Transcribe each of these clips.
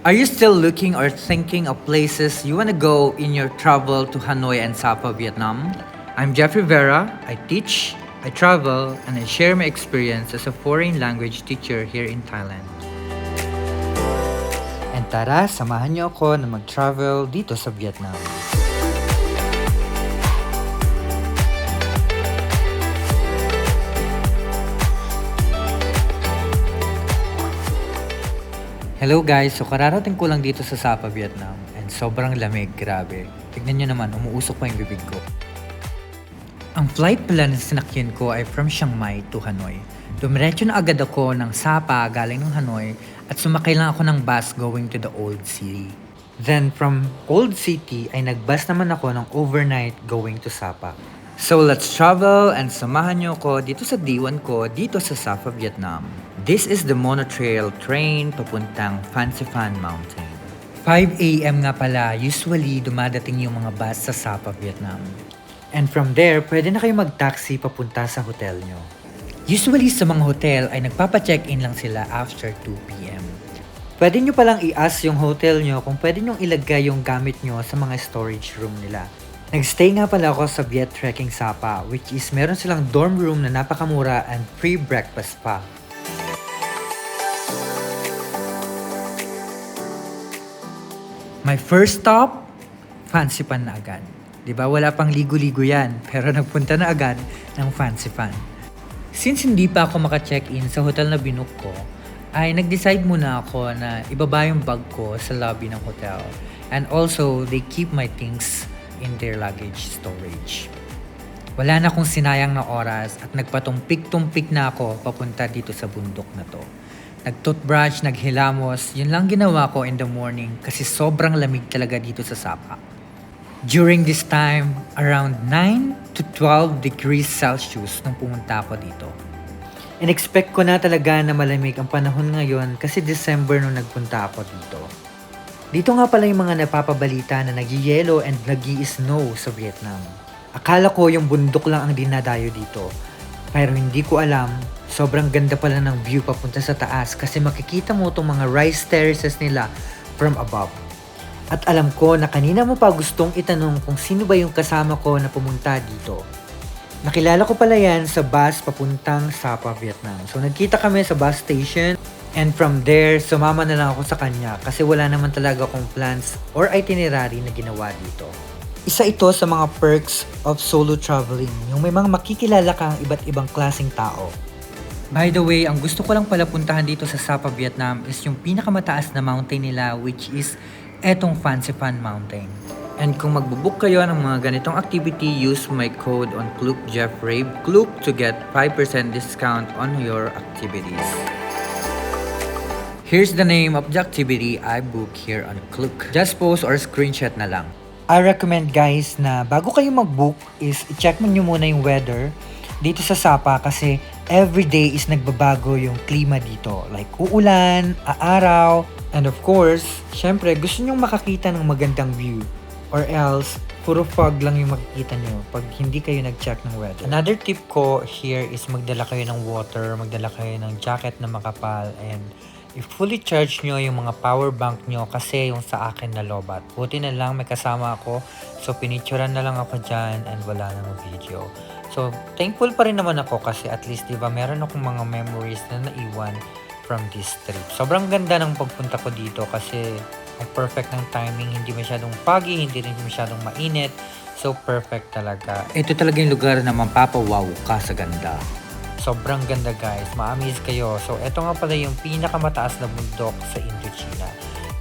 Are you still looking or thinking of places you want to go in your travel to Hanoi and Sapa, Vietnam? I'm Jeffrey Vera. I teach, I travel, and I share my experience as a foreign language teacher here in Thailand. And tara, samahan niyo ako na mag-travel dito sa Vietnam. Hello guys, so kararating ko lang dito sa Sapa, Vietnam and sobrang lamig, grabe. Tignan nyo naman, umuusok pa yung bibig ko. Ang flight pala na sinakyan ko ay from Chiang Mai to Hanoi. Dumiretso na agad ako ng Sapa galing ng Hanoi at sumakay lang ako ng bus going to the Old City. Then from Old City ay nagbus naman ako ng overnight going to Sapa. So let's travel and samahan nyo ako dito sa D1 ko dito sa Sapa, Vietnam. This is the monotrail train papuntang Phan Xiphan Mountain. 5 a.m. nga pala, usually dumadating yung mga bus sa Sapa, Vietnam. And from there, pwede na kayo mag-taxi papunta sa hotel nyo. Usually sa mga hotel ay nagpapa-check-in lang sila after 2 p.m. Pwede nyo palang i-ask yung hotel nyo kung pwede nyo ilagay yung gamit nyo sa mga storage room nila. Nagstay nga pala ako sa Viet Trekking Sapa, which is meron silang dorm room na napakamura and free breakfast pa. My first stop, Phan Xiphan na agad. Diba wala pang ligo-ligo yan, pero nagpunta na agad ng Phan Xiphan. Since hindi pa ako maka-check-in sa hotel na binook ko, ay nag-decide muna ako na ibaba yung bag ko sa lobby ng hotel. And also, they keep my things in their luggage storage. Wala na akong sinayang na oras at nagpatumpik-tumpik na ako papunta dito sa bundok na to. Nag-toothbrush, naghilamos, yun lang ginawa ko in the morning kasi sobrang lamig talaga dito sa Sapa. During this time, around 9 to 12 degrees Celsius nung pumunta ako dito. In-expect ko na talaga na malamig ang panahon ngayon kasi December nung nagpunta ako dito. Dito nga pala yung mga napapabalita na nag-yellow and nag-i-snow sa Vietnam. Akala ko yung bundok lang ang dinadayo dito. Pero hindi ko alam, sobrang ganda pala ng view papunta sa taas kasi makikita mo itong mga rice terraces nila from above. At alam ko na kanina mo pa gustong itanong kung sino ba yung kasama ko na pumunta dito. Nakilala ko pala yan sa bus papuntang Sapa, Vietnam. So nagkita kami sa bus station and from there, sumama na lang ako sa kanya kasi wala naman talaga akong plans or itinerary na ginawa dito. Isa ito sa mga perks of solo traveling, yung may mga makikilala kang iba't ibang klaseng tao. By the way, ang gusto ko lang pala puntahan dito sa Sapa, Vietnam is yung pinakamataas na mountain nila which is etong Phan Xiphan Mountain. And kung magbubook kayo ng mga ganitong activity, use my code on Klook Jeffrey Klook to get 5% discount on your activities. Here's the name of the activity I book here on Klook. Just post or screenshot na lang. I recommend guys na bago kayo mag-book is i-check mo nyo muna yung weather dito sa Sapa kasi everyday is nagbabago yung klima dito. Like uulan, aaraw, and of course, syempre gusto nyo makakita ng magandang view or else puro fog lang yung makikita nyo pag hindi kayo nag-check ng weather. Another tip ko here is magdala kayo ng water, magdala kayo ng jacket na makapal, and i-fully charge nyo yung mga power bank nyo kasi yung sa akin na lobat. Buti na lang may kasama ako, so pinicturean na lang ako dyan and wala nang video. So thankful pa rin naman ako kasi at least diba meron akong mga memories na naiwan from this trip. Sobrang ganda ng pagpunta ko dito kasi ang perfect ng timing, hindi masyadong foggy, hindi rin masyadong mainit. So perfect talaga. Ito talaga yung lugar na mapapawaw ka sa ganda. Sobrang ganda guys, ma-amaze kayo. So ito nga pala yung pinakamataas na bundok sa Indochina.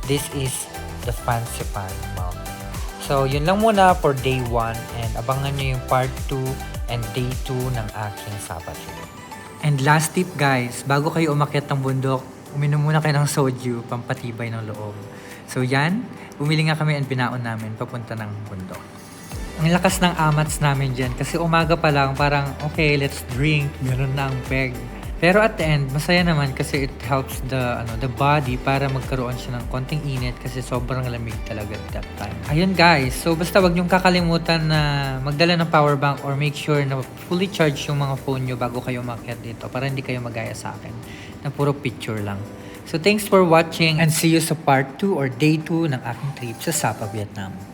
This is the Phan Xiphan Mountain. So yun lang muna for day 1 and abangan nyo yung part 2 and day 2 ng aking Sapa trip. And last tip guys, bago kayo umakyat ng bundok, uminom muna kayo ng soju, pampatibay ng loob. So yan, bumili nga kami and binaon namin papunta ng bundok. Ang lakas ng amats namin dyan kasi umaga pa lang parang okay, let's drink, ganoon na ang peg. Pero at the end, masaya naman kasi it helps the body para magkaroon siya ng konting init kasi sobrang lamig talaga at that time. Ayun guys, so basta wag niyong kakalimutan na magdala ng power bank or make sure na fully charge yung mga phone niyo bago kayo umakyat dito para hindi kayo magaya sa akin na puro picture lang. So thanks for watching and see you sa part 2 or day 2 ng aking trip sa Sapa, Vietnam.